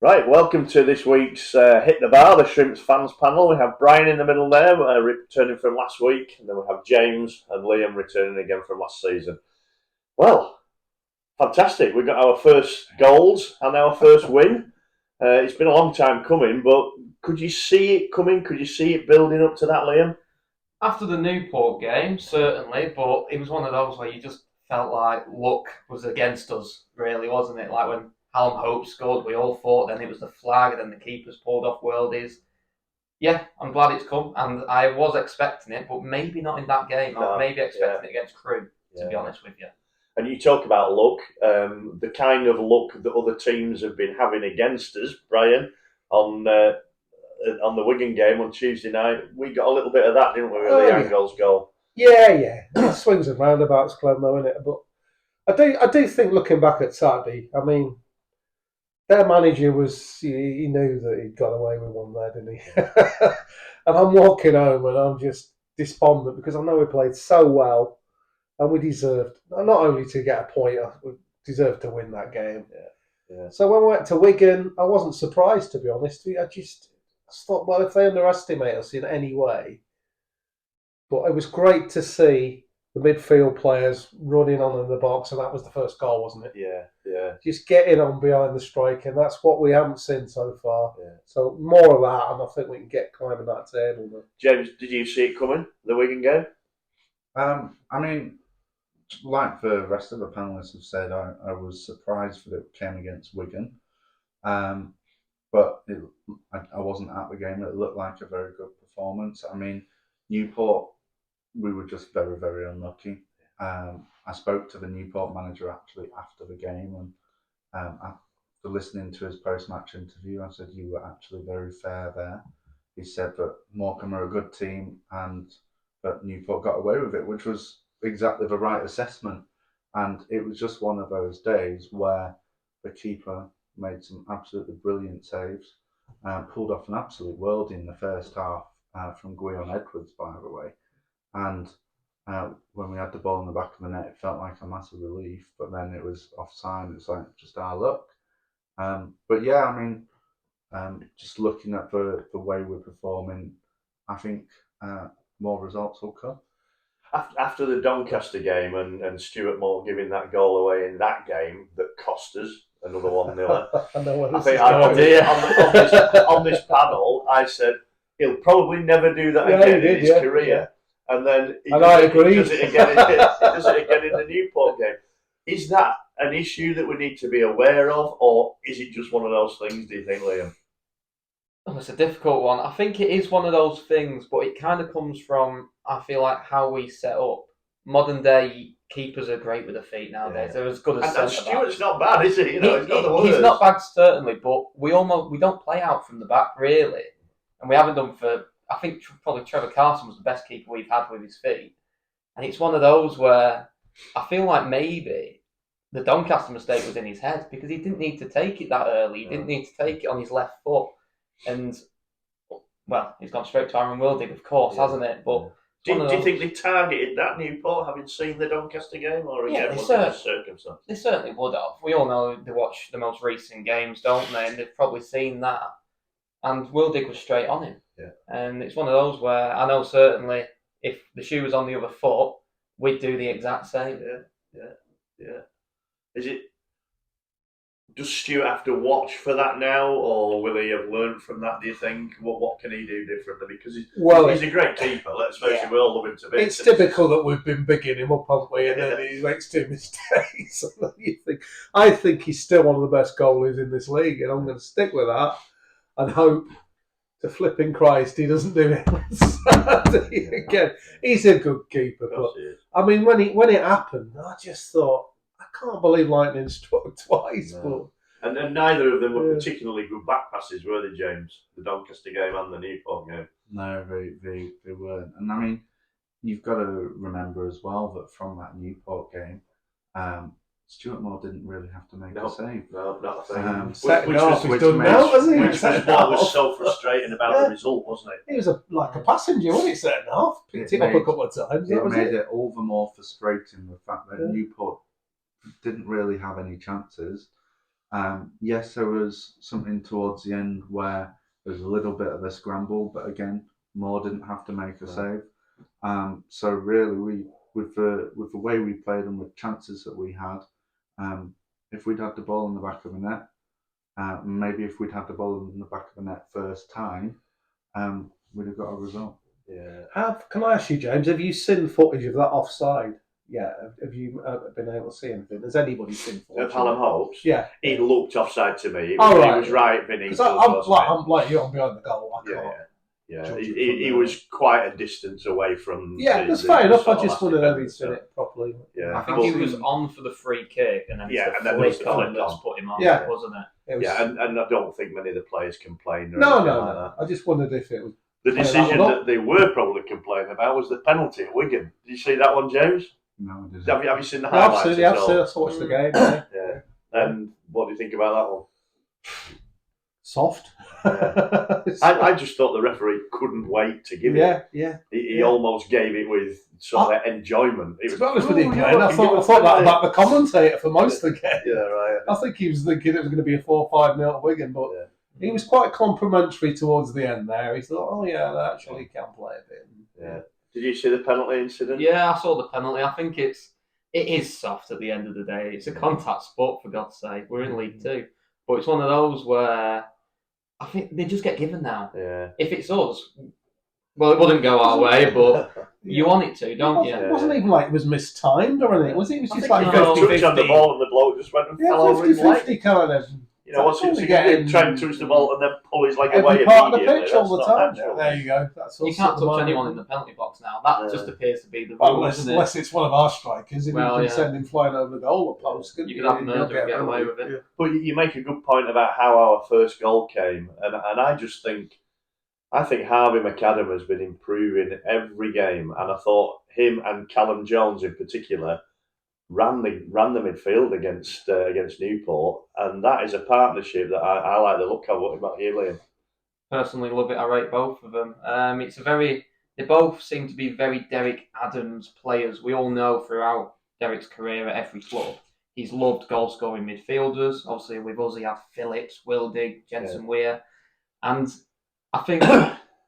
Right, welcome to this week's Hit the Bar, the Shrimps fans panel. We have Brian in the middle there, returning from last week, and then we have James and Liam returning again from last season. Well, fantastic. We got our first goals and our first win. It's been a long time coming, but could you see it coming? Could you see it building up to that, Liam? After the Newport game, certainly, but it was one of those where you just felt like luck was against us, really, wasn't it? Like when Hallam Hope scored, we all thought then it was the flag, and then the keepers pulled off worldies. Yeah, I'm glad it's come, and I was expecting it, but maybe not in that game. I was maybe expecting it against Crewe, to be honest with you. And you talk about luck, the kind of luck that other teams have been having against us, Brian, on the Wigan game on Tuesday night. We got a little bit of that, didn't we, with the Angles goal? Yeah. Swings and roundabouts, Glenn, though, innit? But I do think, looking back at Saturday, I mean, their manager he knew that he'd got away with one there, didn't he? And I'm walking home and I'm just despondent because I know we played so well and we deserved not only to get a point, we deserved to win that game. Yeah. So when we went to Wigan, I wasn't surprised, to be honest. I thought, well, if they underestimate us in any way, but it was great to see the midfield players running on in the box, and that was the first goal, wasn't it? Yeah. Just getting on behind the strike, and that's what we haven't seen so far. Yeah. So more of that, and I think we can get climbing that table. James, did you see it coming, the Wigan game? I mean, like the rest of the panelists have said, I was surprised that it came against Wigan. But I wasn't at the game. It looked like a very good performance. I mean, Newport, we were just very, very unlucky. I spoke to the Newport manager actually after the game, and after listening to his post-match interview, I said, you were actually very fair there. He said that Morecambe are a good team and that Newport got away with it, which was exactly the right assessment. And it was just one of those days where the keeper made some absolutely brilliant saves, pulled off an absolute world in the first half from Guion Edwards, by the way. And when we had the ball in the back of the net, it felt like a massive relief, but then it was offside. It's like just our luck. But yeah, I mean, just looking at the way we're performing, I think more results will come. After the Doncaster game and Stuart Moore giving that goal away in that game that cost us another 1-0. I think on this panel, I said he'll probably never do that again in his career. Yeah. And then I agree. He does it again. He does it again in the Newport game. Is that an issue that we need to be aware of, or is it just one of those things? Do you think, Liam? Oh, it's a difficult one. I think it is one of those things, but it kind of comes from, I feel like, how we set up. Modern day keepers are great with their feet nowadays. They're as good as and Stuart's not bad, is he? He's not the worst. He's not bad, certainly, but we don't play out from the back really, and we haven't done for. I think probably Trevor Carson was the best keeper we've had with his feet, and it's one of those where I feel like maybe the Doncaster mistake was in his head because he didn't need to take it that early. He didn't need to take it on his left foot. And, well, he's gone straight to Aaron Wildig, of course, hasn't it? But do you think they targeted that Newport, having seen the Doncaster game, or again, was it just circumstance? They certainly would have. We all know they watch the most recent games, don't they? And they've probably seen that. And Wildig was straight on him. Yeah. And it's one of those where I know certainly if the shoe was on the other foot, we'd do the exact same. Yeah. Does Stuart have to watch for that now, or will he have learned from that, do you think? What can he do differently? Because he's a great keeper, let's face it, we all love him to bits. It's typical that we've been bigging him up, haven't we? And then he makes two mistakes. I think he's still one of the best goalies in this league, and I'm going to stick with that and hope to flipping Christ he doesn't do it again. He's a good keeper, but I mean, when it happened, I just thought, I can't believe lightning struck twice. No. But and neither of them were particularly good back passes, were they, James? The Doncaster game and the Newport game. No, they weren't. And I mean, you've got to remember as well that from that Newport game, Stuart Moore didn't really have to make a save. No, not a thing. Which was so frustrating about the result, wasn't it? He was like a passenger, wasn't he, second half? Picked him up a couple of times. It made it all the more frustrating, the fact that Newport didn't really have any chances. Yes, there was something towards the end where there was a little bit of a scramble, but again, Moore didn't have to make a save. So really, with the way we played and with chances that we had, if we'd had the ball in the back of the net, maybe if we'd had the ball in the back of the net first time, we'd have got a result. Yeah. Can I ask you, James, have you seen footage of that offside? Yeah, have you been able to see anything? Has anybody seen footage? Of Hallam Hopes? Yeah. He looked offside to me. He Right. was right beneath Because us, I'm like you, I'm behind the goal. I can't. Yeah. Judge it He from was quite a distance away from. Yeah, that's fair enough. I just wondered if he'd seen it properly. Yeah. I think he was on for the free kick, and then it's the flick that's put him on, Yeah. wasn't it? Yeah, and I don't think many of the players complained. No. I just wondered if it was. The decision that they were probably complaining about was the penalty at Wigan. Did you see that one, James? No, it isn't. Have you seen the highlights? Absolutely, I've watched the game. Yeah. And what do you think about that one? Soft. I just thought the referee couldn't wait to give it. Yeah. He almost gave it with sort of enjoyment. To be honest with you, Glenn, I thought that about the commentator for most of the game. Yeah, right. I think he was thinking it was going to be a 4-5-0 at Wigan, but he was quite complimentary towards the end there. He thought, oh yeah, they actually can play a bit. Yeah. Did you see the penalty incident? Yeah, I saw the penalty. I think it is soft at the end of the day. It's a contact sport, for God's sake. We're in League Two. But it's one of those where I think they just get given now. Yeah. If it's us, well, it wouldn't go our way, but you want it to, don't you? It wasn't even like it was mistimed or anything, was it? It was just like 50-50 on the ball and the bloke just went and fell over his leg. 50-50 kind of. You know, once you try and touch the ball and then pull his leg away every part of the immediately, pitch all the time. natural. There you go. You can't touch anyone in the penalty box now. That just appears to be the rule, isn't it? Unless it's one of our strikers, and you can send him flying over the goal post. You could have murder and get away with it. But you make a good point about how our first goal came, and I just think Harvey McAdam has been improving every game, and I thought him and Callum Jones in particular ran the midfield against Newport, and that is a partnership that I like the look of. What about you, Liam? Personally, love it. I rate both of them. They both seem to be very Derek Adams players. We all know throughout Derek's career at every club, he's loved goal-scoring midfielders. Obviously, with us, he had Phillips, Wildig, Jensen Weir, and I think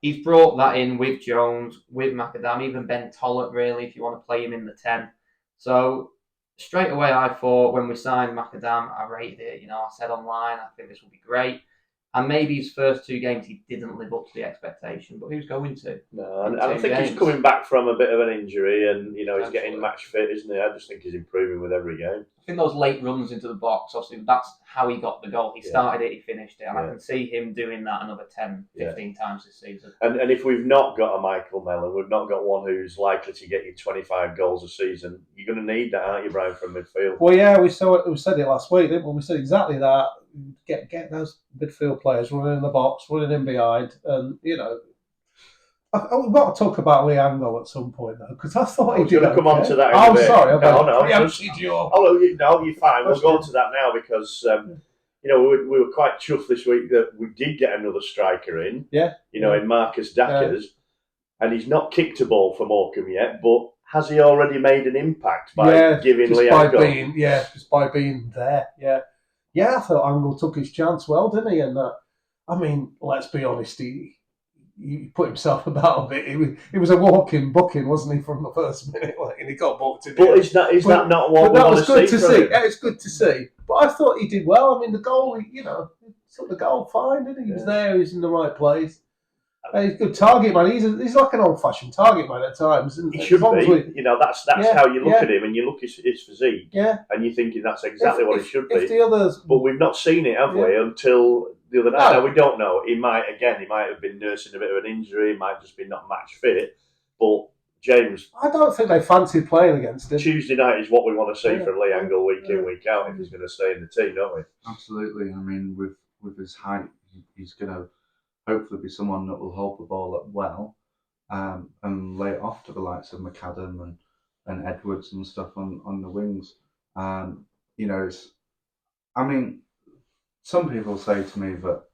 he's brought that in with Jones, with McAdam, even Ben Tollett, really, if you want to play him in the 10. So straight away, I thought when we signed McAdam, I rated it. I said online, I think this will be great. And maybe his first two games, he didn't live up to the expectation, but who's going to? No, and I think he's coming back from a bit of an injury, and he's getting match fit, isn't he? I just think he's improving with every game. I think those late runs into the box, obviously, that's how he got the goal. He started it, he finished it, and I can see him doing that another 10, 15 times this season. And if we've not got a Michael Mellon, we've not got one who's likely to get you 25 goals a season, you're going to need that, aren't you, Brian, from midfield? Well, yeah, we said it last week, didn't we? We said exactly that. Get those midfield players running in the box, running in behind, and we've got to talk about Lee Angle at some point though, because I thought he did. Going to come on to that. I'm sorry. No, you're fine. We'll go on to that now because we were quite chuffed this week that we did get another striker in. Yeah. In Marcus Dackers, and he's not kicked a ball for Morecambe yet, but has he already made an impact by giving Lee Angle? Just by being there. Yeah, I thought Angle took his chance well, didn't he? And let's be honest, he put himself about a bit. He was a walking booking, wasn't he, from the first minute? And he got booked in. But is that not what we want to see? Good to see. Yeah, it's good to see. But I thought he did well. The goal, he took the goal fine, didn't he? He was there. He was in the right place. He's a good target man. He's like an old-fashioned target man at times. And he should be. That's how you look at him, and you look at his physique, and you're thinking that's exactly what he should be. The others, but we've not seen it, have we? Until the other night. Now we don't know. He might have been nursing a bit of an injury. He might just be not match fit. But James, I don't think they fancied playing against him. Tuesday night is what we want to see from Lee Angle week in, week out if he's going to stay in the team, don't we? Absolutely. With his height, he's going to hopefully be someone that will hold the ball up well and lay it off to the likes of McAdam and Edwards and stuff on the wings. Some people say to me that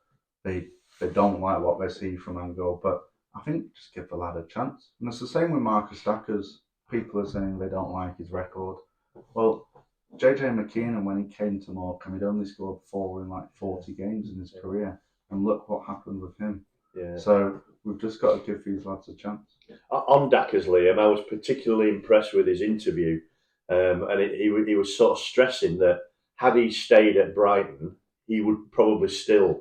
they don't like what they see from Angle, but I think just give the lad a chance. And it's the same with Marcus Dackers. People are saying they don't like his record. Well, JJ McKeenan, when he came to Morecambe, he'd only scored 4 in like 40 games in his career, and look what happened with him. Yeah. So we've just got to give these lads a chance. On Dacker's, Liam, I was particularly impressed with his interview, and he was sort of stressing that had he stayed at Brighton, he would probably still,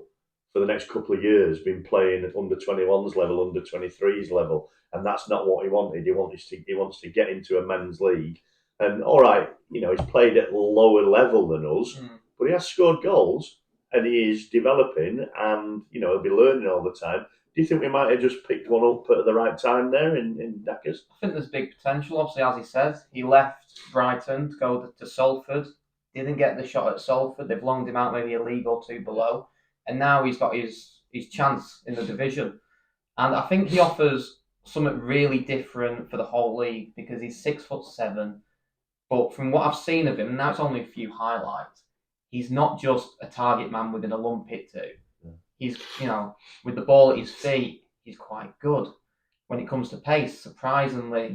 for the next couple of years, been playing at under 21s level, under 23s level, and that's not what he wanted. He wants to get into a men's league, and all right, he's played at a lower level than us, but he has scored goals, and he is developing, and he'll be learning all the time. Do you think we might have just picked one up at the right time there in Dackers? I think there's big potential. Obviously, as he says, he left Brighton to go to Salford. Didn't get the shot at Salford. They've loaned him out maybe a league or two below. And now he's got his chance in the division. And I think he offers something really different for the whole league because he's 6'7". But from what I've seen of him, now it's only a few highlights, he's not just a target man we're going to lump it to. He's, with the ball at his feet, he's quite good. When it comes to pace, surprisingly,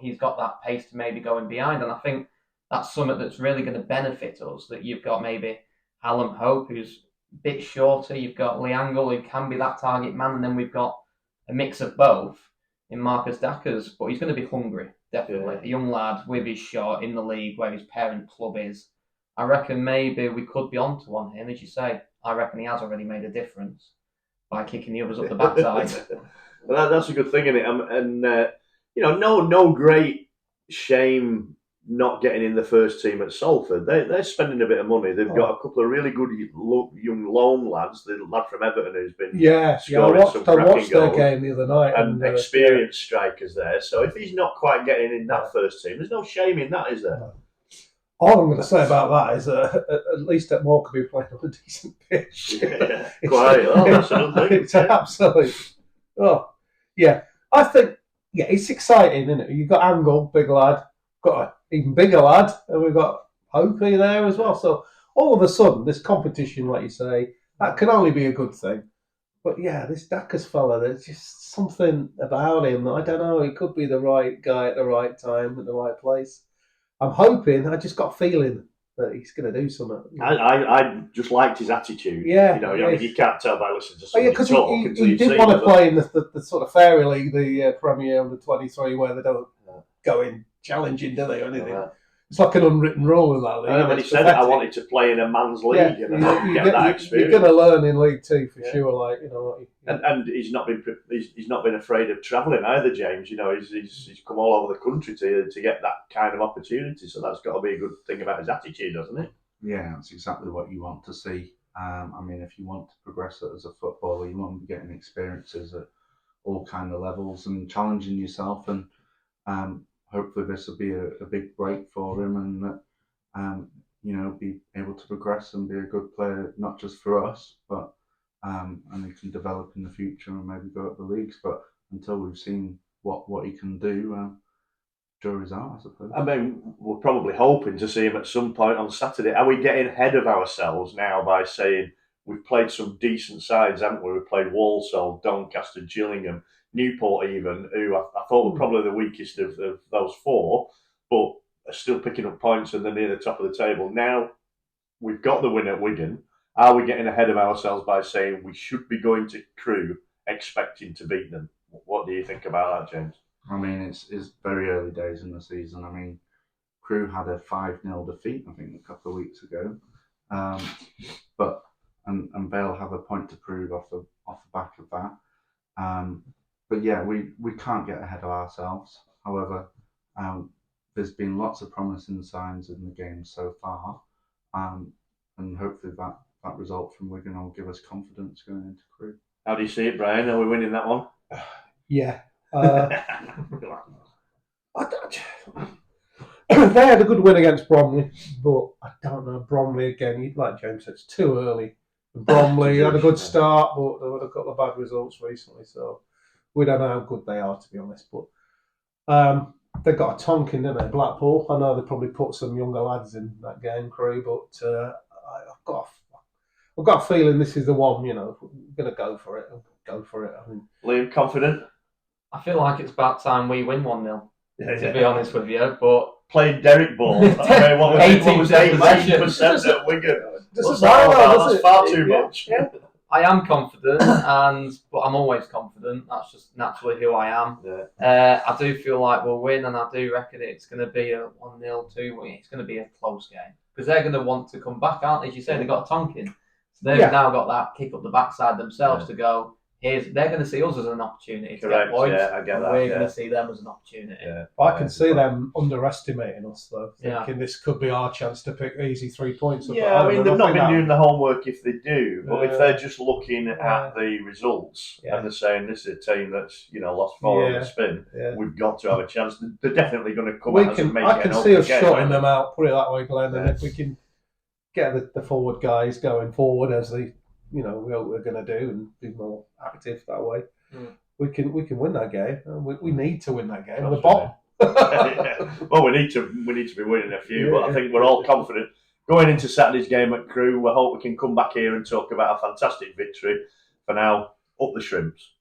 he's got that pace to maybe go in behind. And I think that's something that's really going to benefit us, that you've got maybe Hallam Hope, who's a bit shorter. You've got Liangle, who can be that target man. And then we've got a mix of both in Marcus Dackers. But he's going to be hungry, definitely. A young lad with his shot in the league where his parent club is. I reckon maybe we could be onto one here. And as you say, I reckon he has already made a difference by kicking the others up the backside. Well, that's a good thing, isn't it? And no great shame not getting in the first team at Salford. They're spending a bit of money. They've got a couple of really good young loan lads. The lad from Everton who's been scoring some cracking goals. I watched their game the other night. And experienced strikers there. So if he's not quite getting in that first team, there's no shame in that, is there? No. All I'm going to say about that is at least at Morecambe we played on a decent pitch. Yeah, quite. That's another thing. It's absolutely. Oh, yeah. I think, it's exciting, isn't it? You've got Angle, big lad, got an even bigger lad, and we've got Opie there as well. So all of a sudden, this competition, like you say, that can only be a good thing. But this Dackers fella, there's just something about him that I don't know. He could be the right guy at the right time at the right place. I'm hoping. I just got a feeling that he's going to do something. I just liked his attitude. Yeah, you can't tell by listening to somebody talk. He didn't want to play in the sort of fairy league, the Premier under 23, where they don't go in challenging, do they, or anything? It's like an unwritten rule in that league. When he said I wanted to play in a man's league and get that experience. You're going to learn in League Two for sure. And he's not been afraid of travelling either, James. He's come all over the country to get that kind of opportunity. So that's got to be a good thing about his attitude, doesn't it? Yeah, that's exactly what you want to see. If you want to progress as a footballer, you want to be getting experiences at all kind of levels and challenging yourself. And hopefully this will be a big break for him, and be able to progress and be a good player, not just for us, but and he can develop in the future and maybe go up the leagues. But until we've seen what he can do, jury's out, I suppose. We're probably hoping to see him at some point on Saturday. Are we getting ahead of ourselves now by saying we've played some decent sides, haven't we? We've played Walsall, Doncaster, Gillingham, Newport even, who I thought were probably the weakest of those four, but are still picking up points and they're near the top of the table. Now we've got the win at Wigan. Are we getting ahead of ourselves by saying we should be going to Crewe expecting to beat them? What do you think about that, James? It's very early days in the season. Crewe had a 5-0 defeat, I think, a couple of weeks ago. But they'll have a point to prove off the back of that. But we can't get ahead of ourselves. However, there's been lots of promising signs in the game so far, and hopefully that result from Wigan will give us confidence going into Crewe. How do you see it, Brian? Are we winning that one? Yeah. They had a good win against Bromley, but I don't know. Bromley again, like James said, it's too early. Bromley had a good start, but they've had a couple of bad results recently, so we don't know how good they are, to be honest. But they've got a Tonkin, don't they? Blackpool. I know they probably put some younger lads in that game, Crewe, but I've got a feeling this is the one. We're going to go for it. Liam, confident? I feel like it's about time we win 1-0, to be honest with you. But playing Derek Ball. I mean, what was 18% 18% at Wigan? Doesn't What's that all matter, about? does That's it? far too Yeah, much. yeah. I am confident, but I'm always confident. That's just naturally who I am. Yeah. I do feel like we'll win, and I do reckon it's going to be a 1-0, 2-1. It's going to be a close game because they're going to want to come back, aren't they? As you say, they've got a Tonkin, so they've now got that kick up the backside themselves to go. They're going to see us as an opportunity to get points. Yeah, I get that. We're going to see them as an opportunity. Yeah. I can see them underestimating us, though, thinking this could be our chance to pick easy 3 points. Yeah, I mean, they've not been doing the homework if they do, but if they're just looking at the results and they're saying this is a team that's lost 4 on the spin, we've got to have a chance. They're definitely going to come at us and make it an open game. I can see us shutting them out, put it that way, Glenn, and if we can get the forward guys going forward as they, we're going to do and be more active that way. We can win that game. We need to win that game. We're bottom. Well, we need to be winning a few, but I think we're all confident going into Saturday's game at Crewe. We hope we can come back here and talk about a fantastic victory. For now, up the Shrimps.